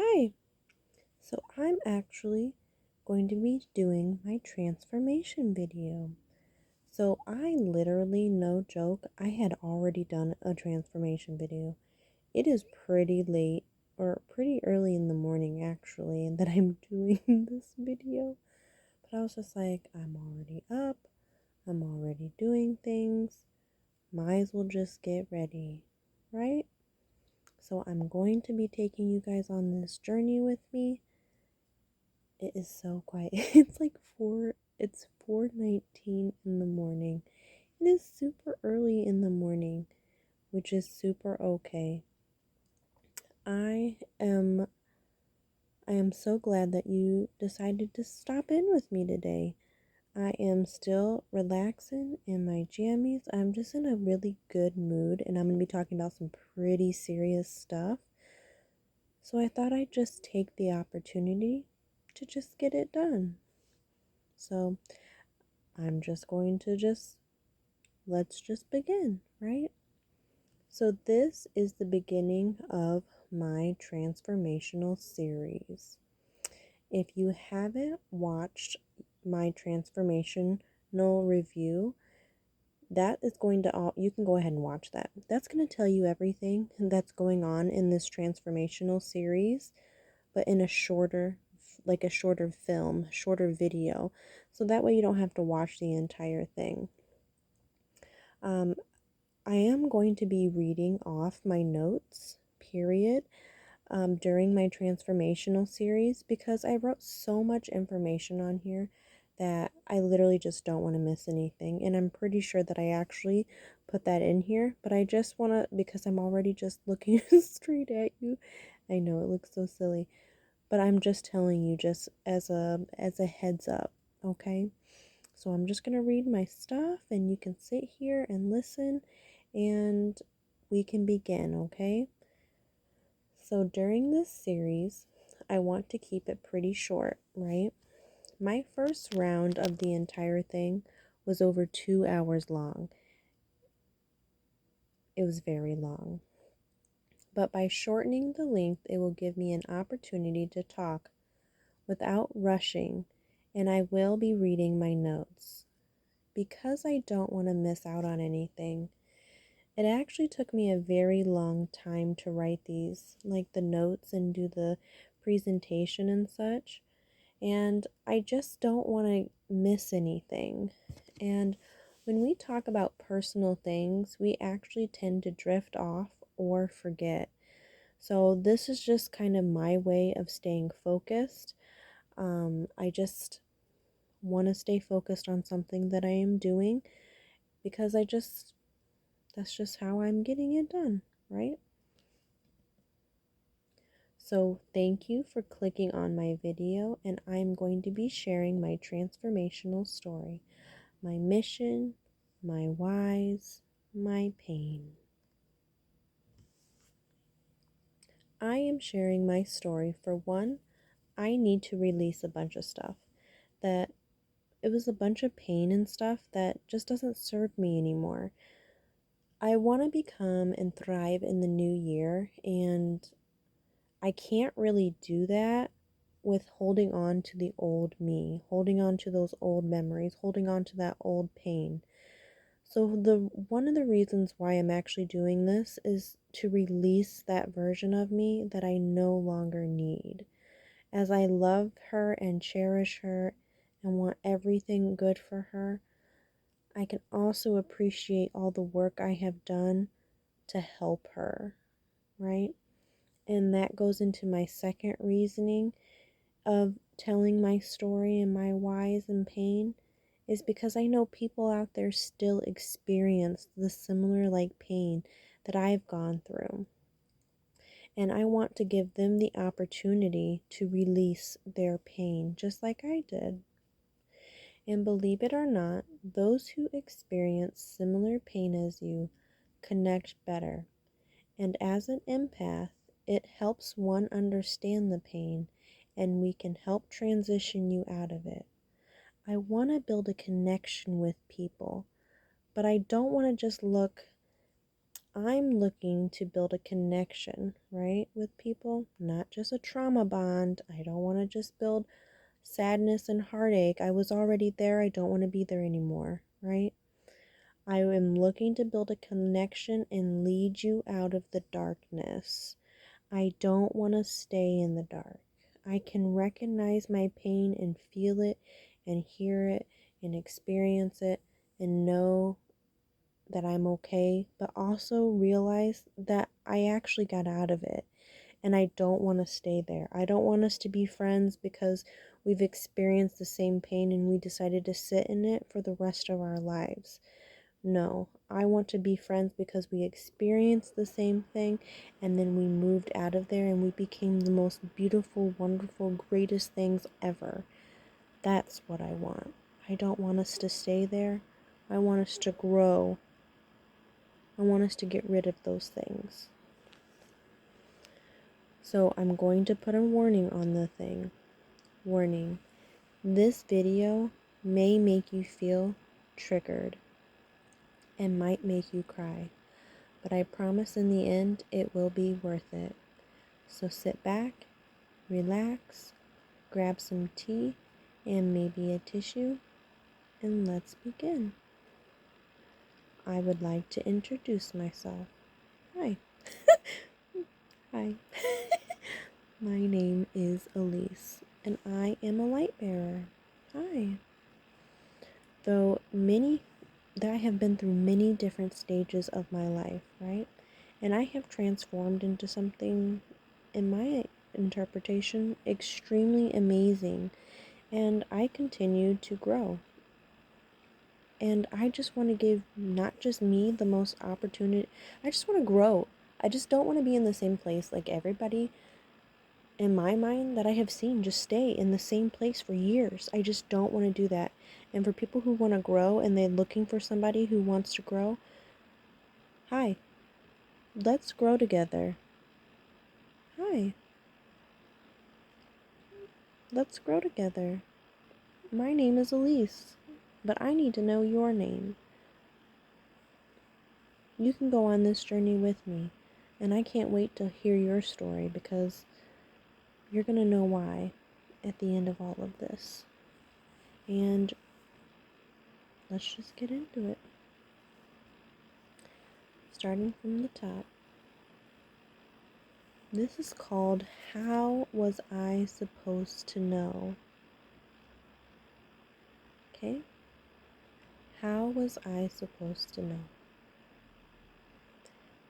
Hi, so I'm actually going to be doing my transformation video. So I literally, no joke, I had already done a transformation video. It is pretty late or pretty early in the morning actually that I'm doing this video. But I was just like, I'm already up, I'm already doing things, might as well just get ready, right? So I'm going to be taking you guys on this journey with me. It is so quiet. It's 4:19 in the morning. It is super early in the morning, which is super okay. I am I am so glad that you decided to stop in with me today. I am still relaxing in my jammies. I'm just in a really good mood and I'm going to be talking about some pretty serious stuff. So I thought I'd just take the opportunity to just get it done. So I'm just going to let's just begin, right? So, this is the beginning of my transformational series. If you haven't watched my transformational review, that is going to all you can go ahead and watch that. That's going to tell you everything that's going on in this transformational series, but in a shorter film, shorter video. So that way you don't have to watch the entire thing. Um, I am going to be reading off my notes, period, during my transformational series because I wrote so much information on here that I literally just don't want to miss anything. And I'm pretty sure that I actually put that in here, but I just want to, because I'm already just looking straight at you. I know it looks so silly, but I'm just telling you just as a heads up, okay? So I'm just going to read my stuff and you can sit here and listen and we can begin, okay? So during this series, I want to keep it pretty short, right? My first round of the entire thing was over 2 hours long. It was very long. But by shortening the length, it will give me an opportunity to talk without rushing, and I will be reading my notes. Because I don't want to miss out on anything, it actually took me a very long time to write these, like the notes and do the presentation and such. And I just don't want to miss anything. And when we talk about personal things, we actually tend to drift off or forget. So this is just kind of my way of staying focused. I just want to stay focused on something that I am doing because that's just how I'm getting it done, right? So thank you for clicking on my video, and I'm going to be sharing my transformational story, my mission, my whys, my pain. I am sharing my story for one, I need to release a bunch of stuff that it was a bunch of pain and stuff that just doesn't serve me anymore. I want to become and thrive in the new year, and I can't really do that with holding on to the old me, holding on to those old memories, holding on to that old pain. So the one of the reasons why I'm actually doing this is to release that version of me that I no longer need. As I love her and cherish her and want everything good for her, I can also appreciate all the work I have done to help her, right? And that goes into my second reasoning of telling my story and my whys and pain is because I know people out there still experience the similar like pain that I've gone through. And I want to give them the opportunity to release their pain just like I did. And believe it or not, those who experience similar pain as you connect better. And as an empath, it helps one understand the pain and we can help transition you out of it. I want to build a connection with people, but I don't want to just look I'm looking to build a connection, right, with people, not just a trauma bond. I don't want to just build sadness and heartache. I was already there. I don't want to be there anymore, right? I am looking to build a connection and lead you out of the darkness. I don't want to stay in the dark. I can recognize my pain and feel it and hear it and experience it and know that I'm okay, but also realize that I actually got out of it and I don't want to stay there. I don't want us to be friends because we've experienced the same pain and we decided to sit in it for the rest of our lives. No, I want to be friends because we experienced the same thing and then we moved out of there and we became the most beautiful, wonderful, greatest things ever. That's what I want. I don't want us to stay there. I want us to grow. I want us to get rid of those things. So I'm going to put a warning on the thing. Warning. This video may make you feel triggered and might make you cry. But I promise in the end it will be worth it. So sit back, relax, grab some tea and maybe a tissue, and let's begin. I would like to introduce myself. Hi. Hi. My name is Elise, and I am a light bearer. Hi. Though I have been through many different stages of my life, right? And I have transformed into something, in my interpretation, extremely amazing. And I continue to grow. And I just want to give not just me the most opportunity, I just want to grow. I just don't want to be in the same place like everybody in my mind that I have seen just stay in the same place for years. I just don't want to do that. And for people who want to grow and they're looking for somebody who wants to grow, hi, let's grow together. Hi, let's grow together. My name is Elise, but I need to know your name. You can go on this journey with me, and I can't wait to hear your story because you're going to know why at the end of all of this. And let's just get into it. Starting from the top. This is called How Was I Supposed to Know? Okay? How was I supposed to know?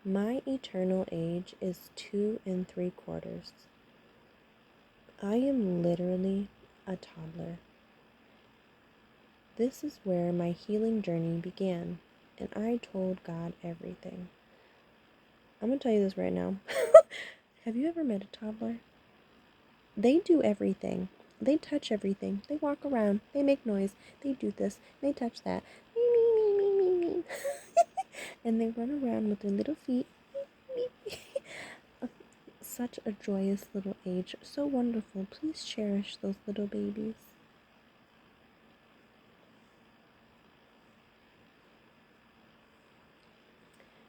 My eternal age is 2 3/4. I am literally a toddler. This is where my healing journey began, and I told God everything. I'm going to tell you this right now. Have you ever met a toddler? They do everything. They touch everything. They walk around. They make noise. They do this. They touch that. Me, me, me, me, me, me. And they run around with their little feet. Such a joyous little age. So wonderful. Please cherish those little babies.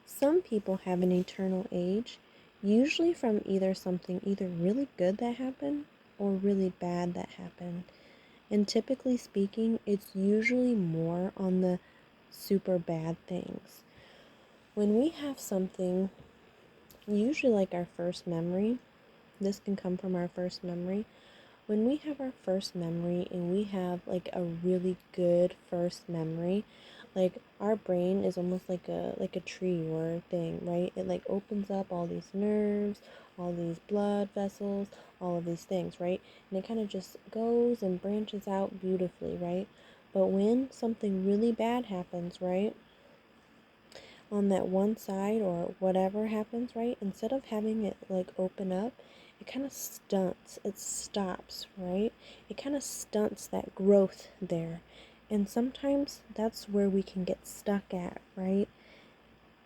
Some people have an eternal age, usually from either something either really good that happened or really bad that happened. And typically speaking, it's usually more on the super bad things. When we have something, usually like our first memory, this can come from our first memory. When we have our first memory and we have like a really good first memory, like our brain is almost like a tree or a thing, right? It like opens up all these nerves, all these blood vessels, all of these things, right? And it kind of just goes and branches out beautifully, right? But when something really bad happens, right, on that one side or whatever happens, right, instead of having it like open up, it kind of stunts, it stops, right? It kind of stunts that growth there. And sometimes that's where we can get stuck at, right?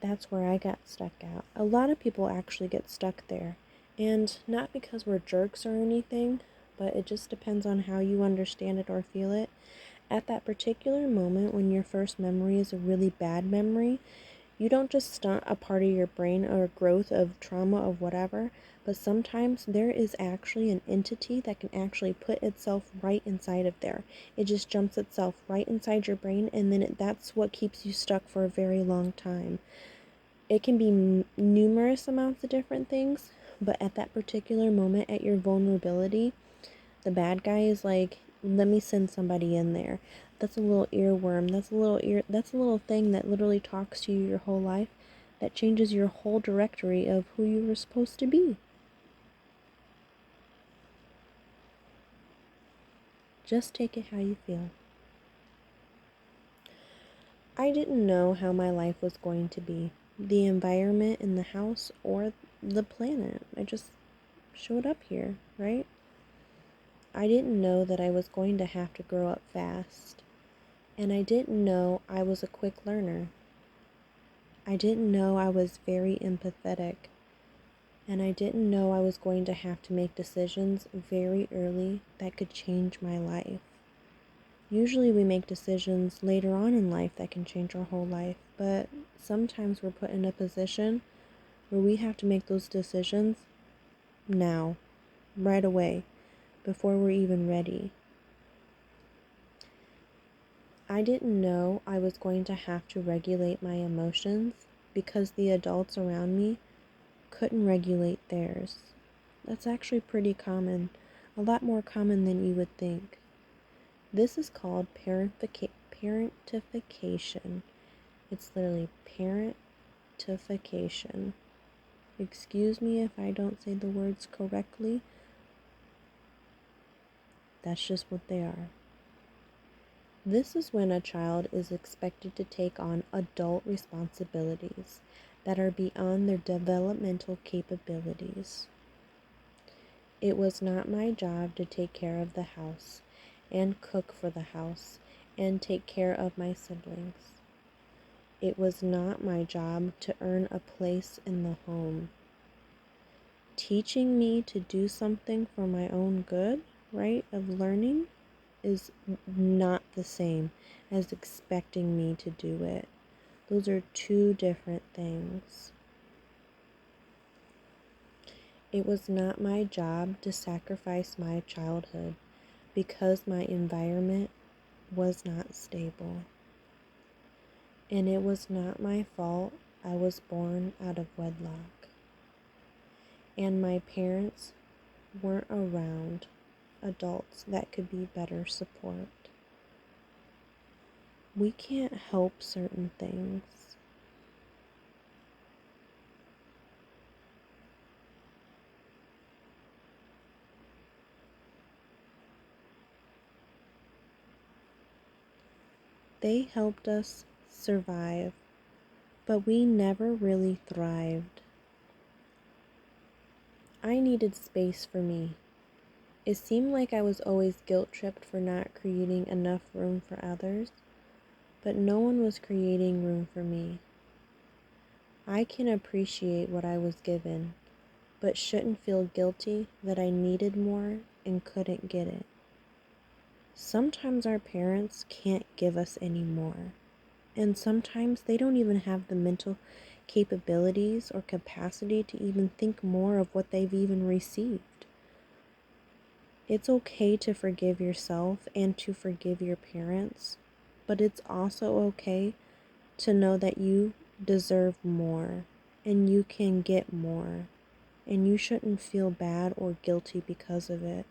That's where I got stuck at. A lot of people actually get stuck there. And not because we're jerks or anything, but it just depends on how you understand it or feel it. At that particular moment when your first memory is a really bad memory, You don't just stunt a part of your brain or growth of trauma of whatever, but sometimes there is actually an entity that can actually put itself right inside of there. It just jumps itself right inside your brain, and then that's what keeps you stuck for a very long time. It can be numerous amounts of different things, but at that particular moment, at your vulnerability, the bad guy is like, let me send somebody in there. That's a little earworm. That's a little thing that literally talks to you your whole life, that changes your whole directory of who you were supposed to be. Just take it how you feel. I didn't know how my life was going to be, the environment in the house or the planet. I just showed up here, right? I didn't know that I was going to have to grow up fast. And I didn't know I was a quick learner. I didn't know I was very empathetic. And I didn't know I was going to have to make decisions very early that could change my life. Usually we make decisions later on in life that can change our whole life, but sometimes we're put in a position where we have to make those decisions now, right away, before we're even ready. I didn't know I was going to have to regulate my emotions because the adults around me couldn't regulate theirs. That's actually pretty common, a lot more common than you would think. This is called parentification. It's literally parentification. Excuse me if I don't say the words correctly. That's just what they are. This is when a child is expected to take on adult responsibilities that are beyond their developmental capabilities. It was not my job to take care of the house and cook for the house and take care of my siblings. It was not my job to earn a place in the home. Teaching me to do something for my own good, right, of learning, is not the same as expecting me to do it. Those are two different things. It was not my job to sacrifice my childhood because my environment was not stable. And it was not my fault I was born out of wedlock. And my parents weren't around adults that could be better support. We can't help certain things. They helped us survive, but we never really thrived. I needed space for me. It seemed like I was always guilt-tripped for not creating enough room for others, but no one was creating room for me. I can appreciate what I was given, but shouldn't feel guilty that I needed more and couldn't get it. Sometimes our parents can't give us any more, and sometimes they don't even have the mental capabilities or capacity to even think more of what they've even received. It's okay to forgive yourself and to forgive your parents, but it's also okay to know that you deserve more and you can get more, and you shouldn't feel bad or guilty because of it.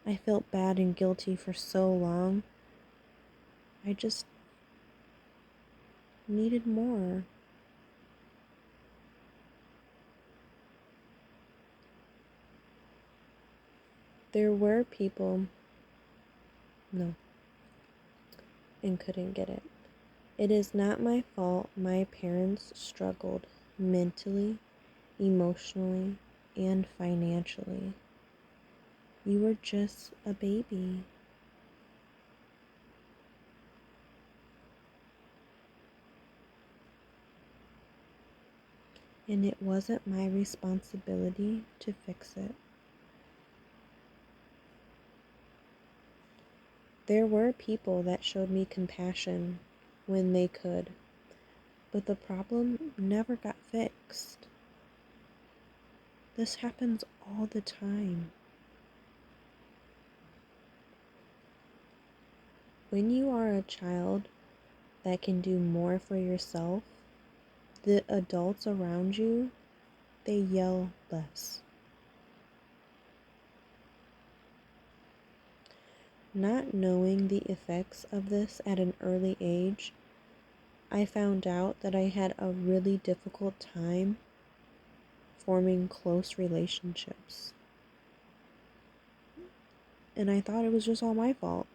I felt bad and guilty for so long. I just needed more. There were people, no, and couldn't get it. It is not my fault my parents struggled mentally, emotionally, and financially. You were just a baby. And it wasn't my responsibility to fix it. There were people that showed me compassion when they could, but the problem never got fixed. This happens all the time. When you are a child that can do more for yourself, the adults around you, they yell less. Not knowing the effects of this at an early age, I found out that I had a really difficult time forming close relationships. And I thought it was just all my fault.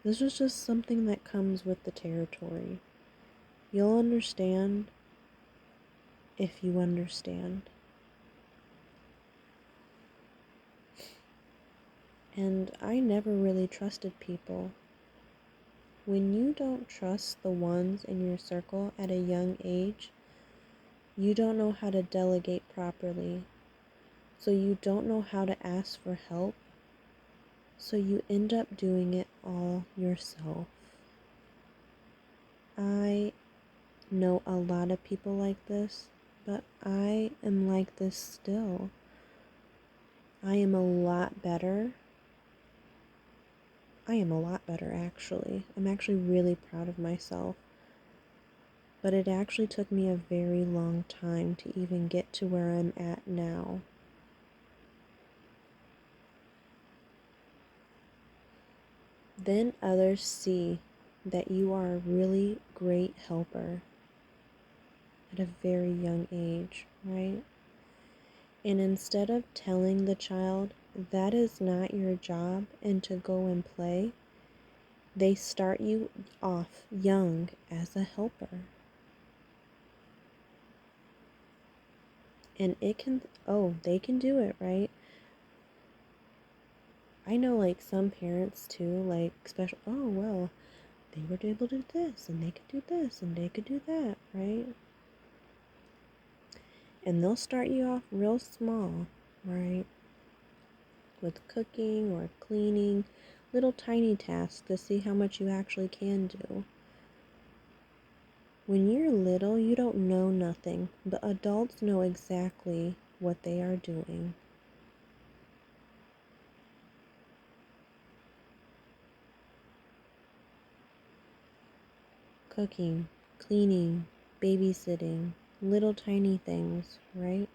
This was just something that comes with the territory. You'll understand if you understand. And I never really trusted people. When you don't trust the ones in your circle at a young age, you don't know how to delegate properly. So you don't know how to ask for help. So you end up doing it all yourself. I know a lot of people like this, but I am like this still. I am a lot better. Actually. I'm actually really proud of myself. But it actually took me a very long time to even get to where I'm at now. Then others see that you are a really great helper at a very young age, right? And instead of telling the child that is not your job and to go and play, they start you off young as a helper. And they can do it, right? I know like some parents too, like special, oh well, they were able to do this and they could do this and they could do that, right? And they'll start you off real small, right? With cooking or cleaning, little tiny tasks to see how much you actually can do. When you're little, you don't know nothing, but adults know exactly what they are doing. Cooking, cleaning, babysitting, little tiny things, right?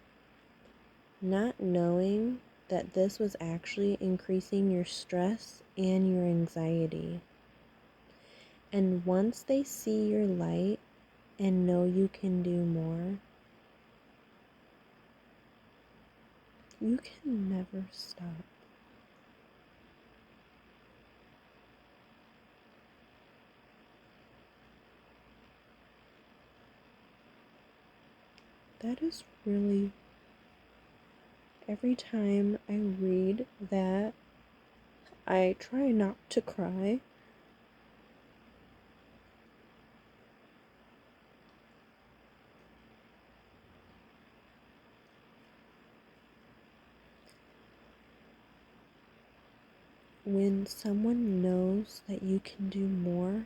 Not knowing that this was actually increasing your stress and your anxiety. And once they see your light and know you can do more, you can never stop. That is really, every time I read that, I try not to cry. When someone knows that you can do more,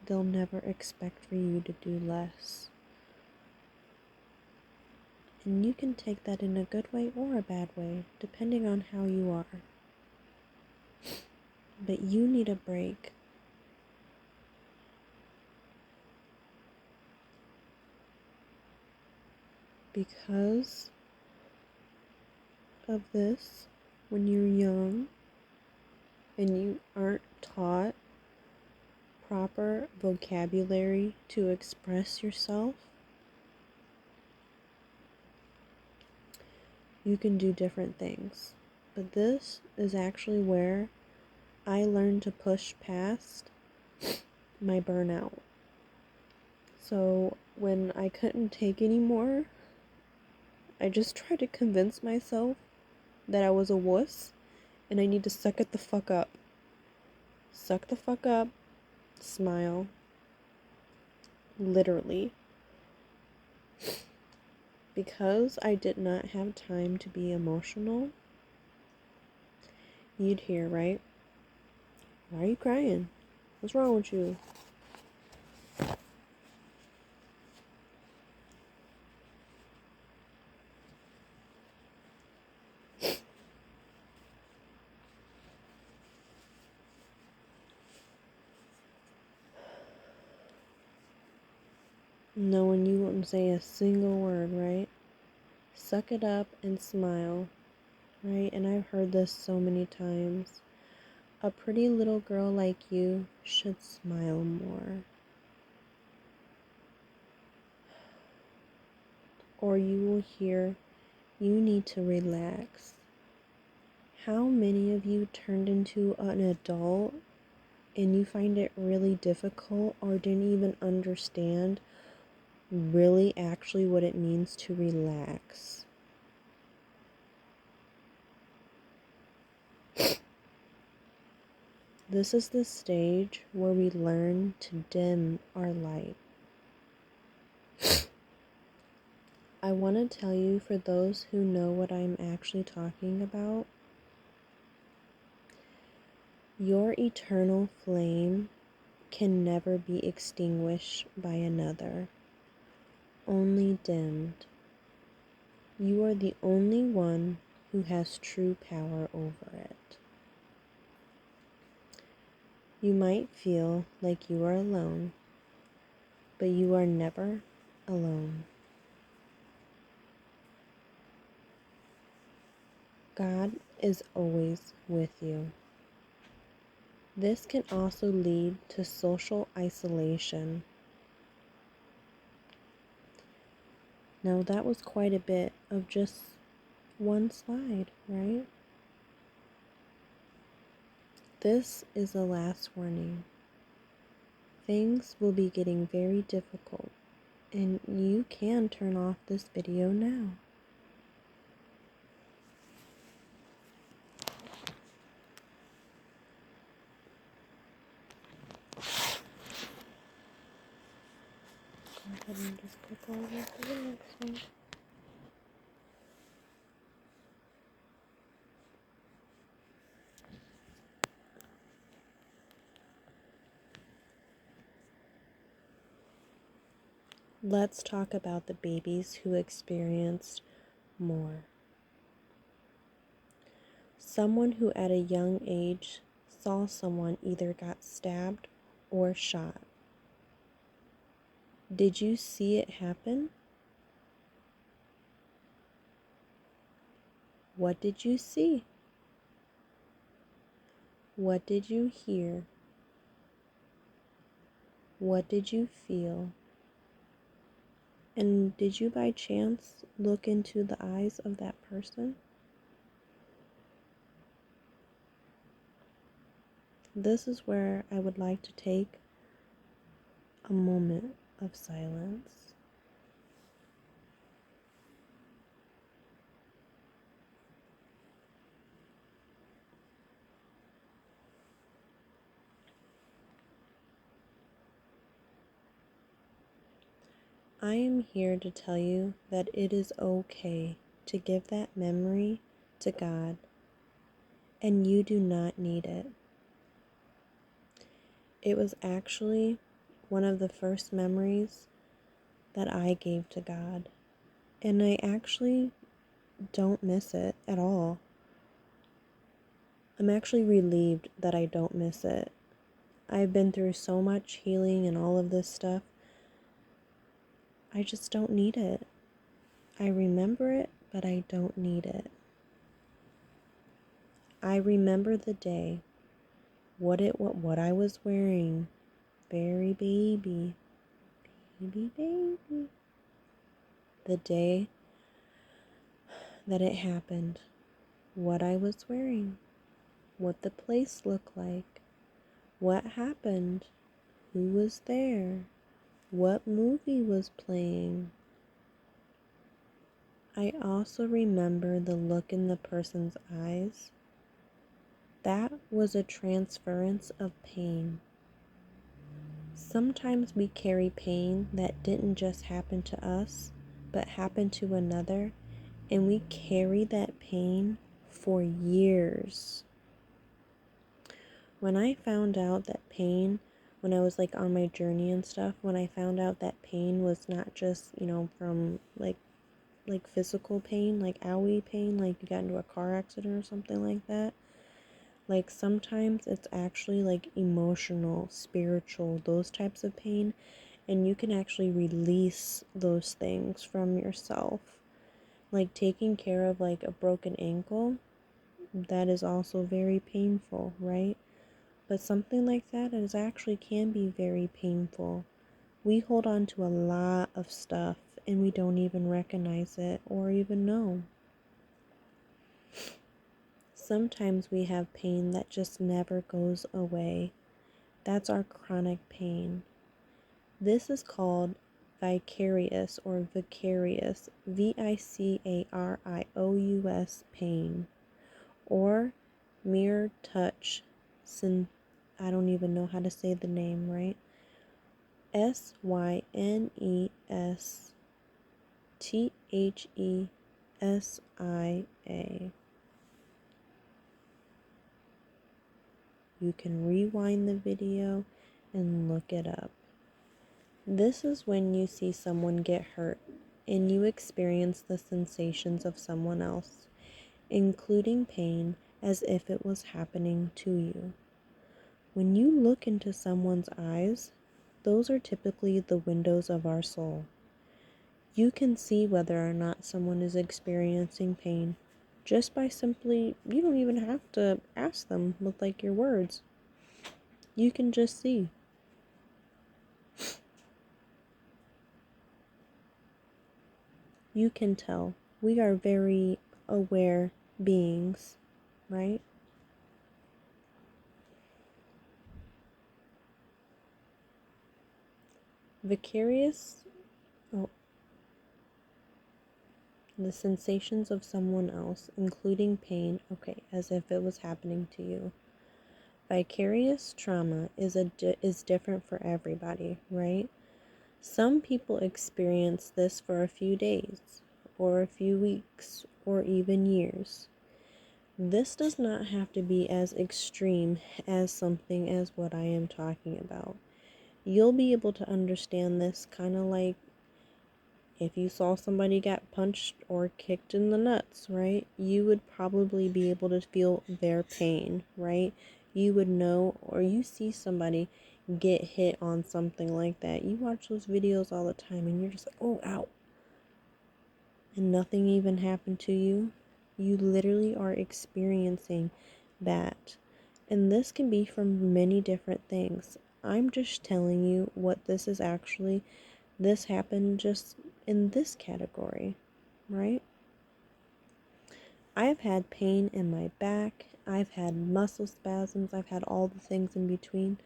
they'll never expect for you to do less. And you can take that in a good way or a bad way, depending on how you are. But you need a break. Because of this, when you're young and you aren't taught proper vocabulary to express yourself, you can do different things. But this is actually where I learned to push past my burnout. So when I couldn't take anymore, I just tried to convince myself that I was a wuss and I need to suck it the fuck up. Suck the fuck up, smile. Literally. Because I did not have time to be emotional, you'd hear, right? Why are you crying? What's wrong with you? Knowing you wouldn't say a single word, right? Suck it up and smile, right? And I've heard this so many times. A pretty little girl like you should smile more. Or you will hear, you need to relax. How many of you turned into an adult and you find it really difficult or didn't even understand really actually what it means to relax? This is the stage where we learn to dim our light. I want to tell you, for those who know what I'm actually talking about, your eternal flame can never be extinguished by another, only dimmed. You are the only one who has true power over it. You might feel like you are alone, but you are never alone. God is always with you. This can also lead to social isolation. Now, that was quite a bit of just one slide, right? This is the last warning. Things will be getting very difficult, and you can turn off this video now. Go ahead and just click over to the next one. Let's talk about the babies who experienced more. Someone who at a young age saw someone either got stabbed or shot. Did you see it happen? What did you see? What did you hear? What did you feel? And did you by chance look into the eyes of that person? This is where I would like to take a moment of silence. I am here to tell you that it is okay to give that memory to God, and you do not need it. It was actually one of the first memories that I gave to God, and I actually don't miss it at all. I'm actually relieved that I don't miss it. I've been through so much healing and all of this stuff. I just don't need it. I remember it, but I don't need it. I remember the day, what I was wearing. Very baby. Baby. The day that it happened. What I was wearing. What the place looked like. What happened. Who was there. What movie was playing. I also remember the look in the person's eyes. That was a transference of pain. Sometimes we carry pain that didn't just happen to us, but happened to another, and we carry that pain for years. When I found out that pain when I was like on my journey and stuff, when I found out that pain was not just, from like physical pain, like owie pain, like you got into a car accident or something like that. Like sometimes it's actually like emotional, spiritual, those types of pain, and you can actually release those things from yourself. Like taking care of like a broken ankle, that is also very painful, right? But something like that is actually can be very painful. We hold on to a lot of stuff and we don't even recognize it or even know. Sometimes we have pain that just never goes away. That's our chronic pain. This is called vicarious or vicarious, VICARIOUS pain, or mirror touch I don't even know how to say the name right. SYNESTHESIA. You can rewind the video and look it up. This is when you see someone get hurt and you experience the sensations of someone else, including pain as if it was happening to you. When you look into someone's eyes, those are typically the windows of our soul. You can see whether or not someone is experiencing pain just by simply, you don't even have to ask them with like your words. You can just see. You can tell. We are very aware beings, right? Vicarious, oh, the sensations of someone else, including pain, okay, as if it was happening to you. Vicarious trauma is different for everybody, right? Some people experience this for a few days, or a few weeks, or even years. This does not have to be as extreme as something as what I am talking about. You'll be able to understand this kind of like if you saw somebody get punched or kicked in the nuts, right? You would probably be able to feel their pain, right? You would know, or you see somebody get hit on something like that. You watch those videos all the time and you're just like, oh, ow. And nothing even happened to you. You literally are experiencing that. And this can be from many different things. I'm just telling you what this is actually. This happened just in this category, right? I've had pain in my back, I've had muscle spasms, I've had all the things in between,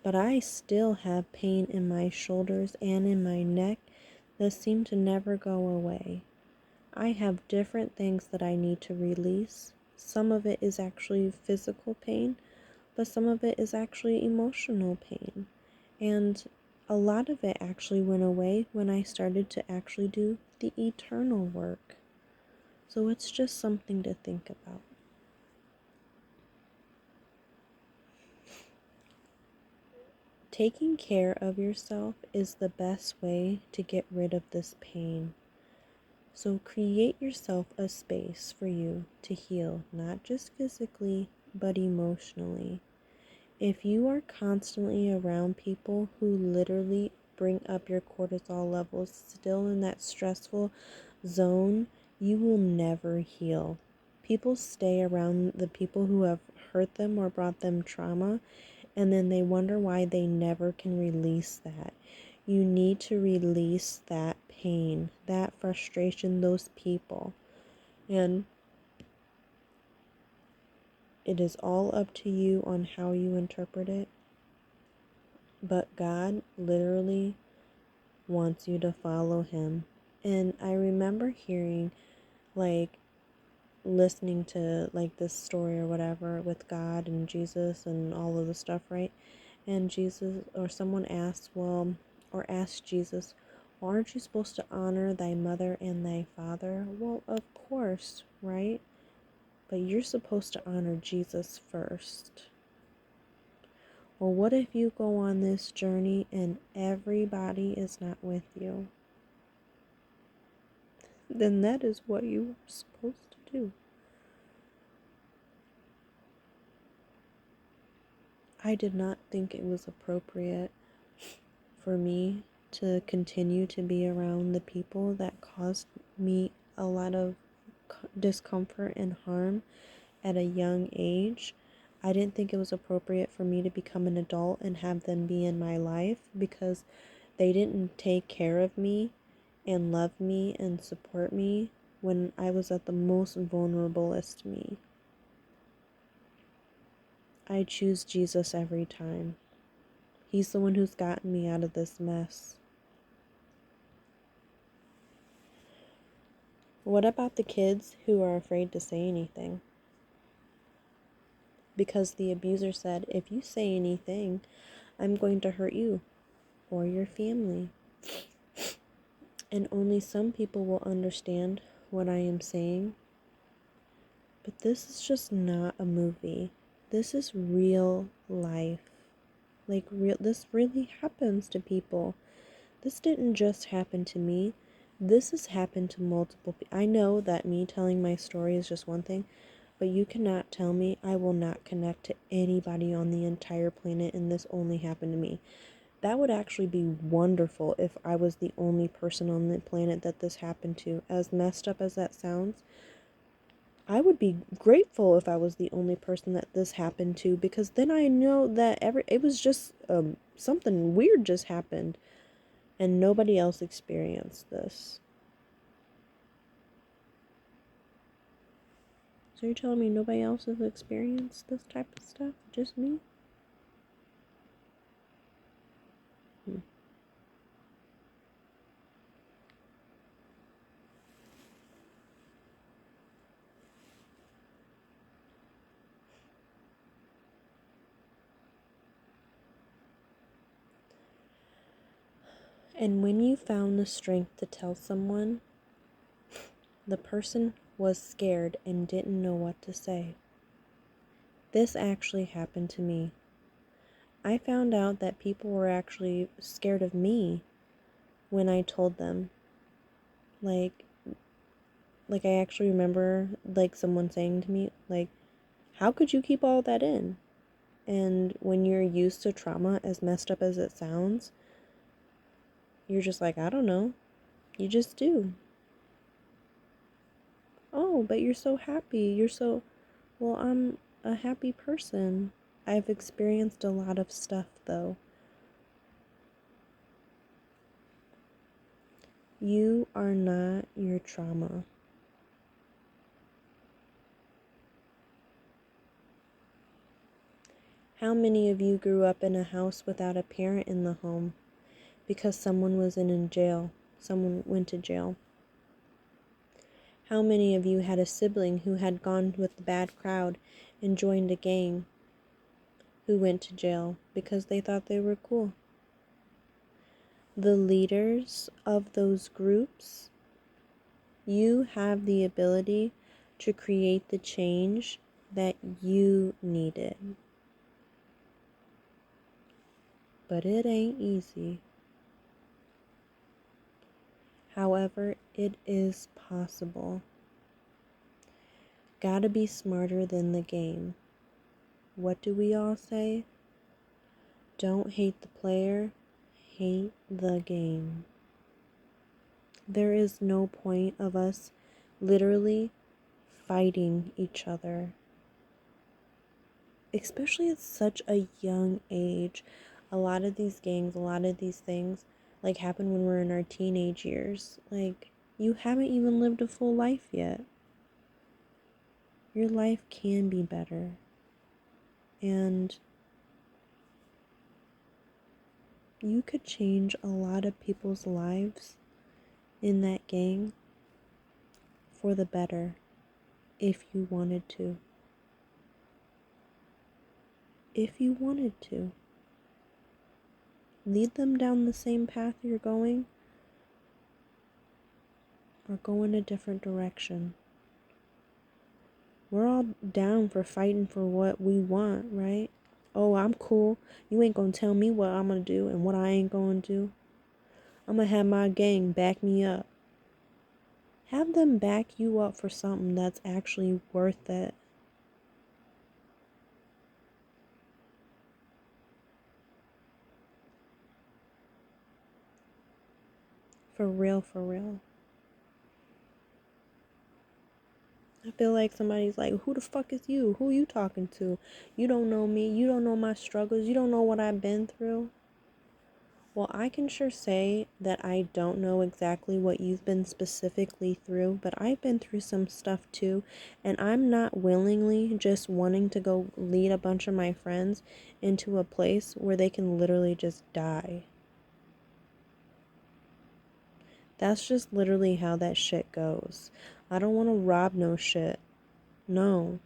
but I still have pain in my shoulders and in my neck that seem to never go away. I have different things that I need to release. Some of it is actually physical pain, but some of it is actually emotional pain. And a lot of it actually went away when I started to actually do the eternal work. So it's just something to think about. Taking care of yourself is the best way to get rid of this pain. So create yourself a space for you to heal, not just physically, but emotionally. If you are constantly around people who literally bring up your cortisol levels still in that stressful zone, you will never heal. People stay around the people who have hurt them or brought them trauma, and then they wonder why they never can release that. You need to release that pain, that frustration, those people. And it is all up to you on how you interpret it. But God literally wants you to follow Him. And I remember hearing, like, listening to, like, this story or whatever with God and Jesus and all of the stuff, right? And Jesus, or someone asked, or asked Jesus, well, aren't you supposed to honor thy mother and thy father? Well, of course, right? But you're supposed to honor Jesus first. Well, what if you go on this journey and everybody is not with you? Then that is what you were supposed to do. I did not think it was appropriate for me to continue to be around the people that caused me a lot of discomfort and harm at a young age. I didn't think it was appropriate for me to become an adult and have them be in my life because they didn't take care of me and love me and support me when I was at the most vulnerablest me. I choose Jesus every time. He's the one who's gotten me out of this mess. What about the kids who are afraid to say anything? Because the abuser said, if you say anything, I'm going to hurt you or your family. And only some people will understand what I am saying. But this is just not a movie. This is real life. This really happens to people. This didn't just happen to me. This has happened to multiple people. I know that me telling my story is just one thing, but you cannot tell me I will not connect to anybody on the entire planet and this only happened to me. That would actually be wonderful if I was the only person on the planet that this happened to. As messed up as that sounds, I would be grateful if I was the only person that this happened to, because then I know that it was just something weird just happened and nobody else experienced this. So you're telling me nobody else has experienced this type of stuff? Just me? And when you found the strength to tell someone, the person was scared and didn't know what to say. This actually happened to me. I found out that people were actually scared of me when I told them. Like I actually remember someone saying to me, how could you keep all that in? And when you're used to trauma, as messed up as it sounds, you're just like, I don't know. You just do. Oh, but you're so happy. Well, I'm a happy person. I've experienced a lot of stuff, though. You are not your trauma. How many of you grew up in a house without a parent in the home because someone was in jail? Someone went to jail. How many of you had a sibling who had gone with the bad crowd and joined a gang who went to jail because they thought they were cool? The leaders of those groups, you have the ability to create the change that you needed. But it ain't easy. However, it is possible. Gotta be smarter than the game. What do we all say? Don't hate the player, hate the game. There is no point of us literally fighting each other, especially at such a young age. A lot of these gangs, a lot of these things happen when we're in our teenage years. You haven't even lived a full life yet. Your life can be better. And you could change a lot of people's lives in that gang for the better if you wanted to. If you wanted to. Lead them down the same path you're going, or go in a different direction. We're all down for fighting for what we want, right? Oh, I'm cool. You ain't gonna tell me what I'm gonna do and what I ain't gonna do. I'm gonna have my gang back me up. Have them back you up for something that's actually worth it. For real, for real. I feel like somebody's like, who the fuck is you? Who you talking to? You don't know me. You don't know my struggles. You don't know what I've been through. Well, I can sure say that I don't know exactly what you've been specifically through, but I've been through some stuff too, and I'm not willingly just wanting to go lead a bunch of my friends into a place where they can literally just die. That's just literally how that shit goes. I don't want to rob no shit. No.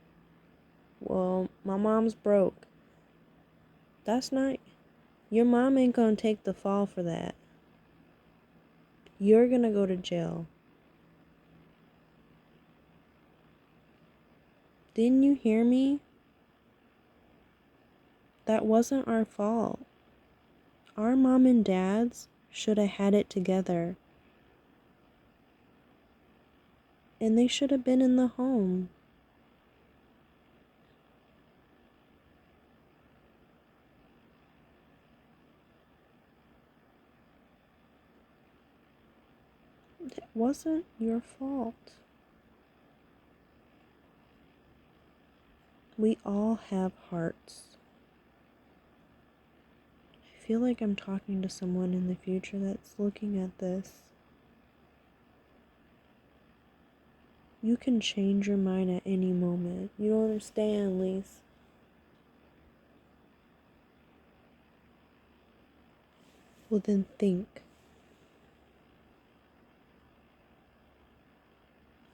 Well, my mom's broke. That's not. Your mom ain't gonna take the fall for that. You're gonna go to jail. Didn't you hear me? That wasn't our fault. Our mom and dads should have had it together. And they should have been in the home. It wasn't your fault. We all have hearts. I feel like I'm talking to someone in the future that's looking at this. You can change your mind at any moment. You don't understand, Lise. Well, then think.